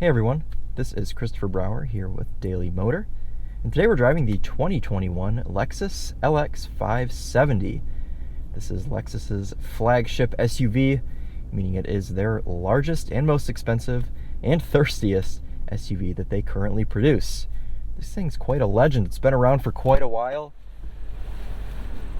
Hey everyone, this is Christopher Brower here with Daily Motor, and today we're driving the 2021 Lexus LX 570. This is Lexus's flagship SUV, meaning it is their largest and most expensive and thirstiest SUV that they currently produce. This thing's quite a legend. It's been around for quite a while.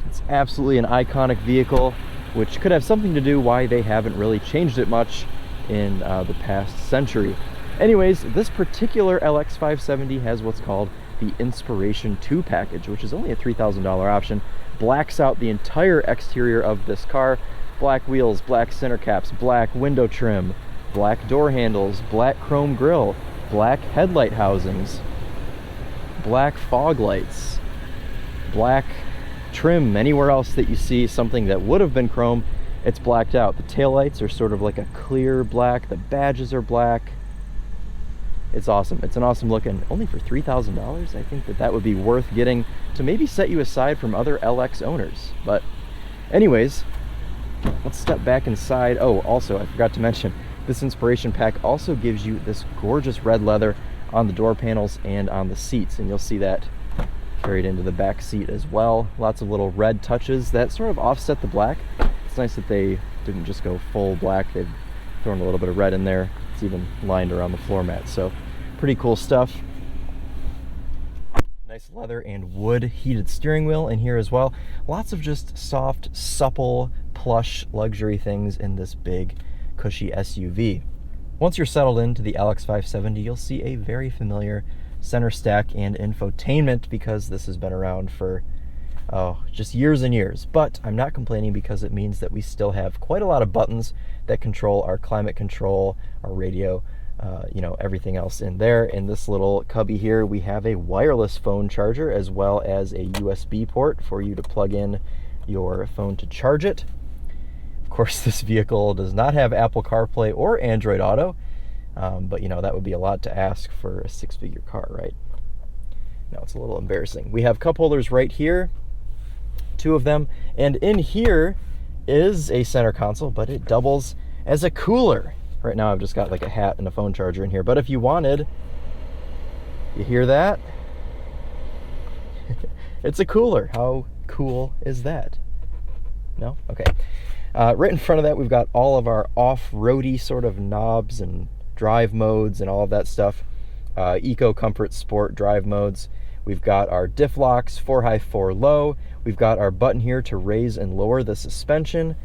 It's absolutely an iconic vehicle, which could have something to do why they haven't really changed it much in the past century. Anyways, this particular LX 570 has what's called the Inspiration 2 package, which is only a $3,000 option. Blacks out the entire exterior of this car. Black wheels, black center caps, black window trim, black door handles, black chrome grille, black headlight housings, black fog lights, black trim. Anywhere else that you see something that would have been chrome, it's blacked out. The taillights are sort of like a clear black. The badges are black. It's awesome. It's an awesome look, and only for $3,000, I think that would be worth getting to maybe set you aside from other LX owners. But anyways, let's step back inside. Oh, also, I forgot to mention, this Inspiration Pack also gives you this gorgeous red leather on the door panels and on the seats, and you'll see that carried into the back seat as well. Lots of little red touches that sort of offset the black. It's nice that they didn't just go full black. They've thrown a little bit of red in there. It's even lined around the floor mat, so pretty cool stuff. Nice leather and wood heated steering wheel in here as well. Lots of just soft, supple, plush luxury things in this big, cushy SUV. Once you're settled into the LX 570, you'll see a very familiar center stack and infotainment, because this has been around for just years and years. But I'm not complaining, because it means that we still have quite a lot of buttons that control our climate control, our radio, everything else in there. In this little cubby here, we have a wireless phone charger as well as a USB port for you to plug in your phone to charge it. Of course, this vehicle does not have Apple CarPlay or Android Auto, but that would be a lot to ask for a six-figure car, right? No, it's a little embarrassing. We have cup holders right here, two of them, and in here is a center console, but it doubles as a cooler. Right now I've just got like a hat and a phone charger in here, but if you wanted, you hear that? It's a cooler. How cool is that? No? Okay. Right in front of that, we've got all of our off-roady sort of knobs and drive modes and all of that stuff. Eco, Comfort, Sport drive modes. We've got our diff locks, 4 high, 4 low. We've got our button here to raise and lower the suspension.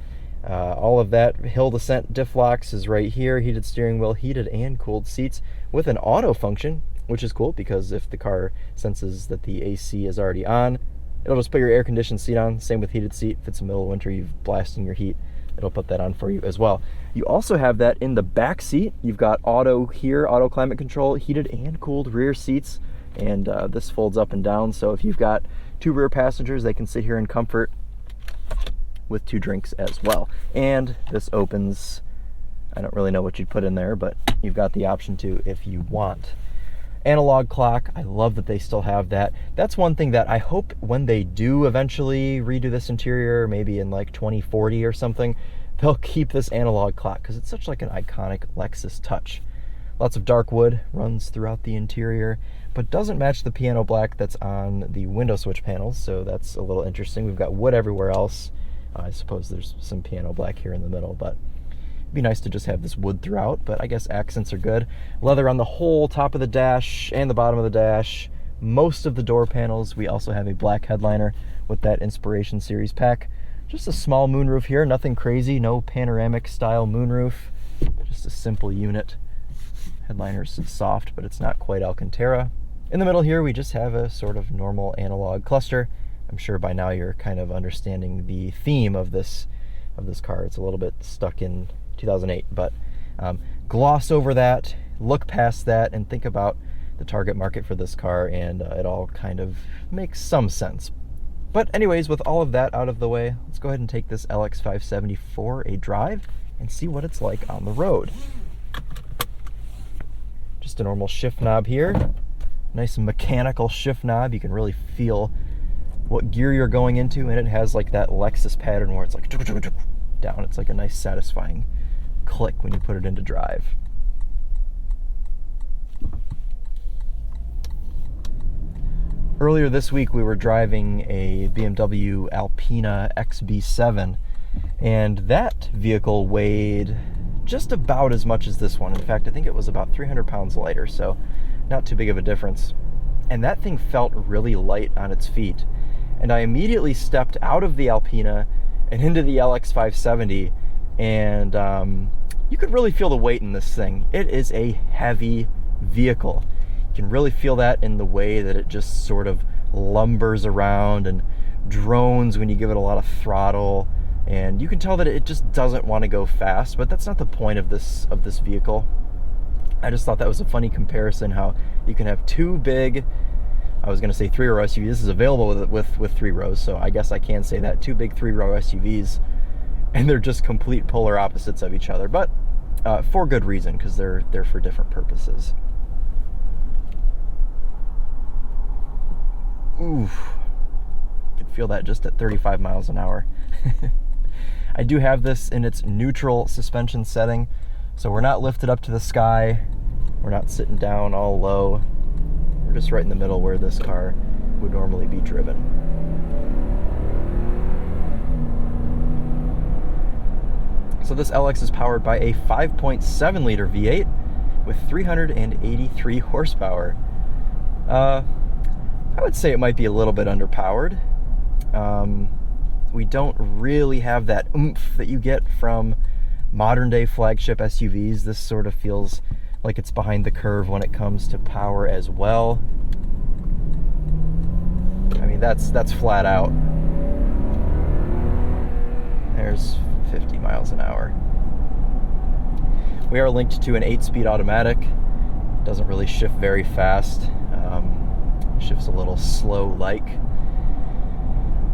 All of that hill descent diff locks is right here. Heated steering wheel, heated and cooled seats with an auto function, which is cool because if the car senses that the AC is already on, it'll just put your air conditioned seat on. Same with heated seat. If it's the middle of winter, you've blasting your heat, it'll put that on for you as well. You also have that in the back seat. You've got auto here, auto climate control, heated and cooled rear seats, and this folds up and down. So if you've got two rear passengers, they can sit here in comfort with 2 drinks as well. And this opens, I don't really know what you'd put in there, but you've got the option to if you want. Analog clock, I love that they still have that. That's one thing that I hope when they do eventually redo this interior, maybe in like 2040 or something, they'll keep this analog clock, because it's such like an iconic Lexus touch. Lots of dark wood runs throughout the interior, but doesn't match the piano black that's on the window switch panels, so that's a little interesting. We've got wood everywhere else. I suppose there's some piano black here in the middle, but it'd be nice to just have this wood throughout, but I guess accents are good. Leather on the whole top of the dash and the bottom of the dash. Most of the door panels. We also have a black headliner with that Inspiration Series pack. Just a small moonroof here, nothing crazy, no panoramic style moonroof, just a simple unit. Headliner's soft, but it's not quite Alcantara. In the middle here, we just have a sort of normal analog cluster. I'm sure by now you're kind of understanding the theme of this car. It's a little bit stuck in 2008, but gloss over that, look past that, and think about the target market for this car, and it all kind of makes some sense. But anyways, with all of that out of the way, let's go ahead and take this LX 570 for a drive and see what it's like on the road. Just a normal shift knob here. Nice mechanical shift knob. You can really feel what gear you're going into, and it has like that Lexus pattern where it's like down. It's like a nice satisfying click when you put it into drive. Earlier this week, we were driving a BMW Alpina XB7, and that vehicle weighed just about as much as this one. In fact, I think it was about 300 pounds lighter, so not too big of a difference. And that thing felt really light on its feet. And I immediately stepped out of the Alpina and into the LX570, and you could really feel the weight in this thing. It is a heavy vehicle. You can really feel that in the way that it just sort of lumbers around and drones when you give it a lot of throttle. And you can tell that it just doesn't want to go fast, but that's not the point of this vehicle. I just thought that was a funny comparison, how you can have two big, I was going to say 3-row SUVs. This is available with 3 rows, so I guess I can say that. 2 big 3-row SUVs, and they're just complete polar opposites of each other, but for good reason, because they're for different purposes. Oof. You can feel that just at 35 miles an hour. I do have this in its neutral suspension setting, so we're not lifted up to the sky, we're not sitting down all low, we're just right in the middle where this car would normally be driven. So this LX is powered by a 5.7 liter V8 with 383 horsepower. I would say it might be a little bit underpowered. We don't really have that oomph that you get from modern day flagship SUVs. This sort of feels like it's behind the curve when it comes to power as well. I mean, that's flat out. There's 50 miles an hour. We are linked to an 8-speed automatic. Doesn't really shift very fast. Shifts a little slow-like.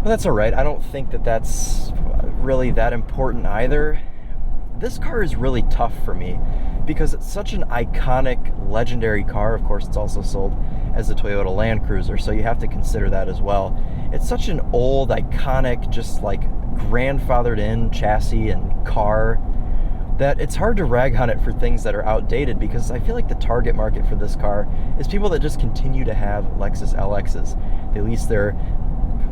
But that's all right. I don't think that that's really that important either. This car is really tough for me because it's such an iconic, legendary car. Of course, it's also sold as a Toyota Land Cruiser, so you have to consider that as well. It's such an old, iconic, just like grandfathered in chassis and car that it's hard to rag on it for things that are outdated, because I feel like the target market for this car is people that just continue to have Lexus LXs. They lease their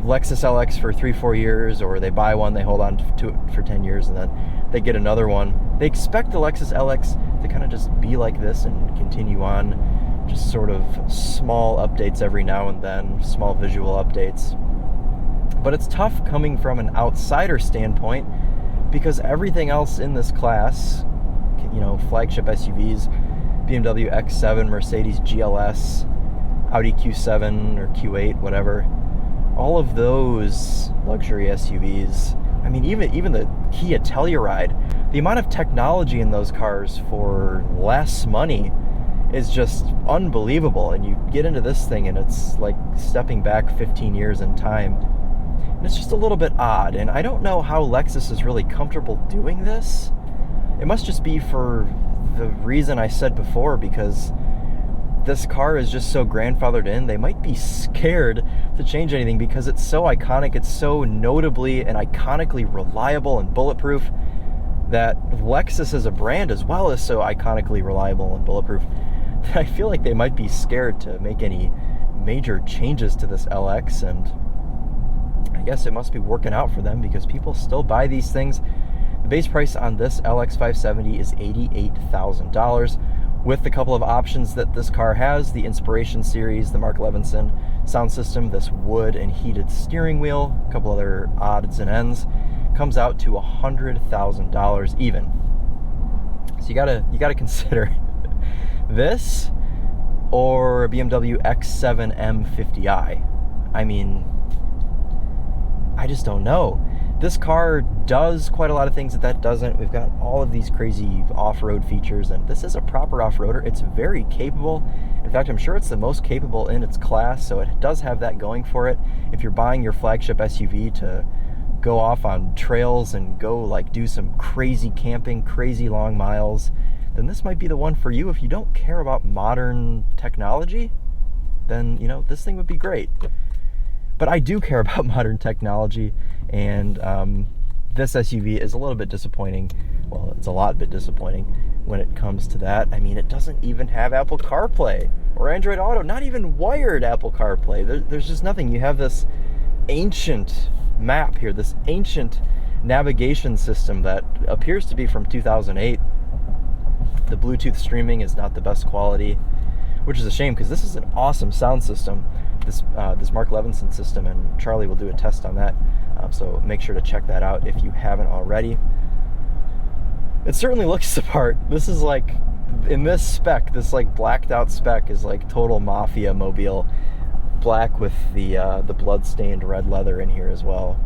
Lexus LX for 3-4 years, or they buy one, they hold on to it for 10 years, and then they get another one. They expect the Lexus LX to kind of just be like this and continue on, just sort of small updates every now and then, small visual updates. But it's tough coming from an outsider standpoint, because everything else in this class, you know, flagship SUVs, BMW X7, Mercedes GLS, Audi Q7 or Q8, whatever, all of those luxury SUVs, I mean, even the Kia Telluride, the amount of technology in those cars for less money is just unbelievable. And you get into this thing and it's like stepping back 15 years in time. And it's just a little bit odd. And I don't know how Lexus is really comfortable doing this. It must just be for the reason I said before, because this car is just so grandfathered in. They might be scared to change anything because it's so iconic. It's so notably and iconically reliable and bulletproof that Lexus as a brand as well is so iconically reliable and bulletproof that I feel like they might be scared to make any major changes to this LX. And I guess it must be working out for them because people still buy these things. The base price on this LX570 is $88,000. with a couple of options that this car has: the Inspiration Series, the Mark Levinson sound system, this wood and heated steering wheel, a couple other odds and ends. Comes out to $100,000 even. So you gotta consider this or a BMW X7 M50i. I mean, I just don't know. This car does quite a lot of things that doesn't. We've got all of these crazy off-road features, and this is a proper off-roader. It's very capable. In fact, I'm sure it's the most capable in its class, so it does have that going for it. If you're buying your flagship SUV to go off on trails and go like do some crazy camping, crazy long miles, then this might be the one for you. If you don't care about modern technology, then, you know, this thing would be great. But I do care about modern technology, and this SUV is a little bit disappointing. Well, it's a lot bit disappointing when it comes to that. I mean, it doesn't even have Apple CarPlay. or Android Auto, not even wired Apple CarPlay. There's just nothing. You have this ancient map here, this ancient navigation system that appears to be from 2008. The Bluetooth streaming is not the best quality, which is a shame because this is an awesome sound system, this Mark Levinson system, and Charlie will do a test on that, so make sure to check that out if you haven't already. It certainly looks the part. This is like, in this spec, this like blacked out spec is like total mafia mobile, black with the blood-stained red leather in here as well.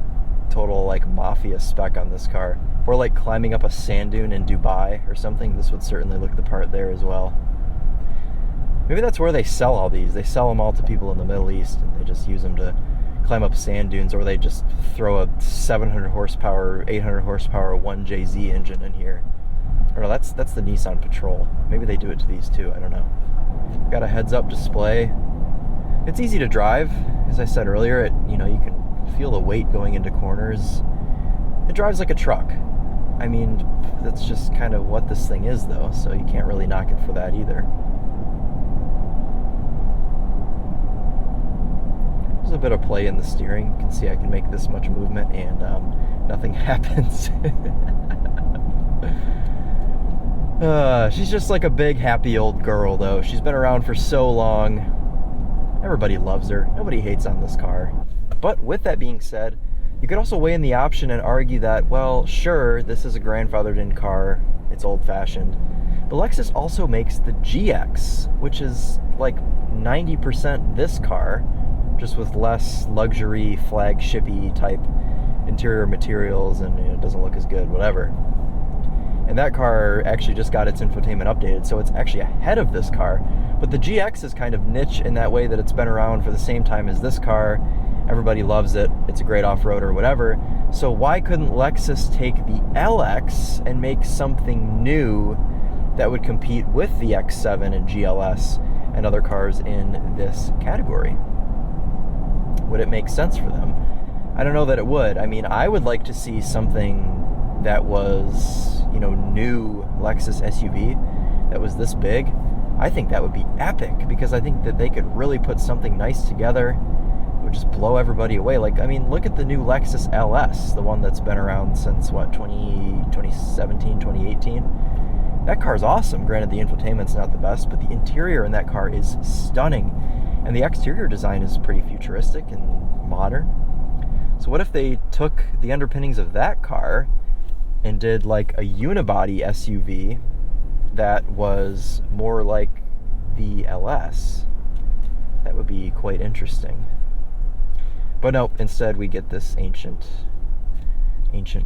Total like mafia spec on this car. Or like climbing up a sand dune in Dubai or something. This would certainly look the part there as well. Maybe that's where they sell all these. They sell them all to people in the Middle East, and they just use them to climb up sand dunes, or they just throw a 700 horsepower, 800 horsepower 1JZ engine in here. Or no, that's the Nissan Patrol. Maybe they do it to these too. I don't know. Got a heads-up display. It's easy to drive. As I said earlier, you can feel the weight going into corners. It drives like a truck. I mean, that's just kind of what this thing is, though, so you can't really knock it for that either. There's a bit of play in the steering. You can see I can make this much movement and nothing happens. She's just like a big, happy old girl, though. She's been around for so long. Everybody loves her. Nobody hates on this car. But with that being said, you could also weigh in the option and argue that, well, sure, this is a grandfathered-in car. It's old-fashioned. But Lexus also makes the GX, which is like 90% this car, just with less luxury, flagship-y type interior materials, and it doesn't look as good, whatever. And that car actually just got its infotainment updated, so it's actually ahead of this car. But the GX is kind of niche in that way that it's been around for the same time as this car. Everybody loves it. It's a great off-road or whatever. So why couldn't Lexus take the LX and make something new that would compete with the X7 and GLS and other cars in this category? Would it make sense for them? I don't know that it would. I mean, I would like to see something that was, new Lexus SUV that was this big. I think that would be epic, because I think that they could really put something nice together. It would just blow everybody away. Like, I mean, look at the new Lexus LS, the one that's been around since, 2017, 2018. That car's awesome. Granted, the infotainment's not the best, but the interior in that car is stunning. And the exterior design is pretty futuristic and modern. So what if they took the underpinnings of that car and did like a unibody SUV that was more like the LS? That would be quite interesting. But no, instead we get this ancient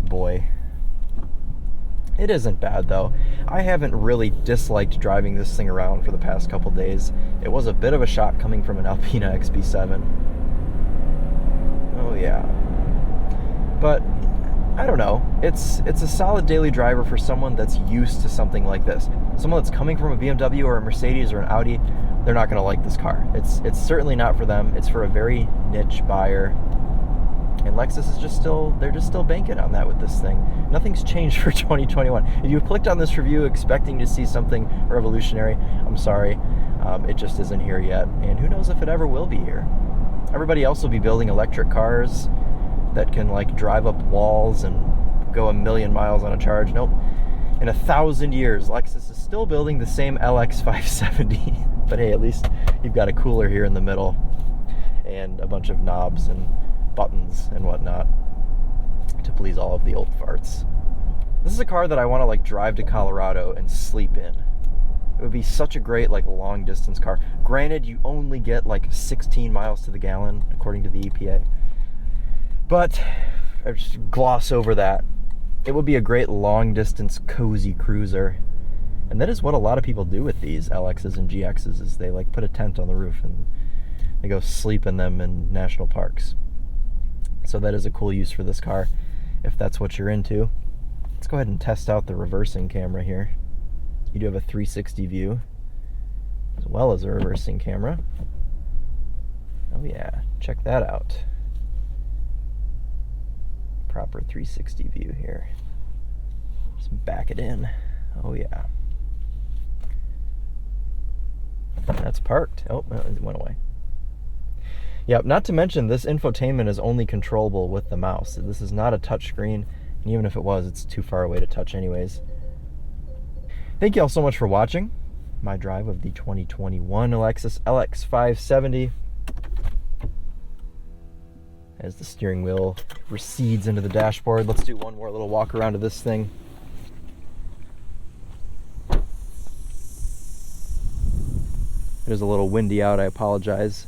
boy. It isn't bad, though. I haven't really disliked driving this thing around for the past couple days. It was a bit of a shock coming from an Alpina XB7. Oh yeah. But I don't know. It's a solid daily driver for someone that's used to something like this. Someone that's coming from a BMW or a Mercedes or an Audi, they're not going to like this car. It's certainly not for them. It's for a very niche buyer. And Lexus is they're just still banking on that with this thing. Nothing's changed for 2021. If you clicked on this review expecting to see something revolutionary, I'm sorry. It just isn't here yet. And who knows if it ever will be here. Everybody else will be building electric cars that can like drive up walls and go 1,000,000 miles on a charge. Nope. In 1,000 years, Lexus is still building the same LX 570. But hey, at least you've got a cooler here in the middle and a bunch of knobs and buttons and whatnot to please all of the old farts. This is a car that I want to like drive to Colorado and sleep in. It would be such a great like long distance car. Granted, you only get like 16 miles to the gallon according to the EPA. But I just gloss over that. It would be a great long distance cozy cruiser. And that is what a lot of people do with these LXs and GXs, is they like put a tent on the roof and they go sleep in them in national parks. So that is a cool use for this car, if that's what you're into. Let's go ahead and test out the reversing camera here. You do have a 360 view, as well as a reversing camera. Oh yeah, check that out. Proper 360 view here. Just back it in. Oh yeah. That's parked. Oh, it went away. Yep, not to mention this infotainment is only controllable with the mouse. This is not a touch screen, and even if it was, it's too far away to touch anyways. Thank you all so much for watching my drive of the 2021 Lexus LX 570. As the steering wheel recedes into the dashboard, let's do one more little walk around to this thing. It is a little windy out, I apologize.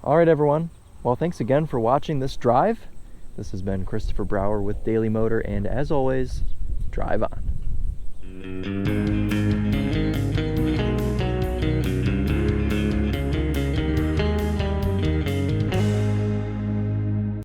Alright everyone, well thanks again for watching this drive. This has been Christopher Brower with Daily Motor, and as always, drive on.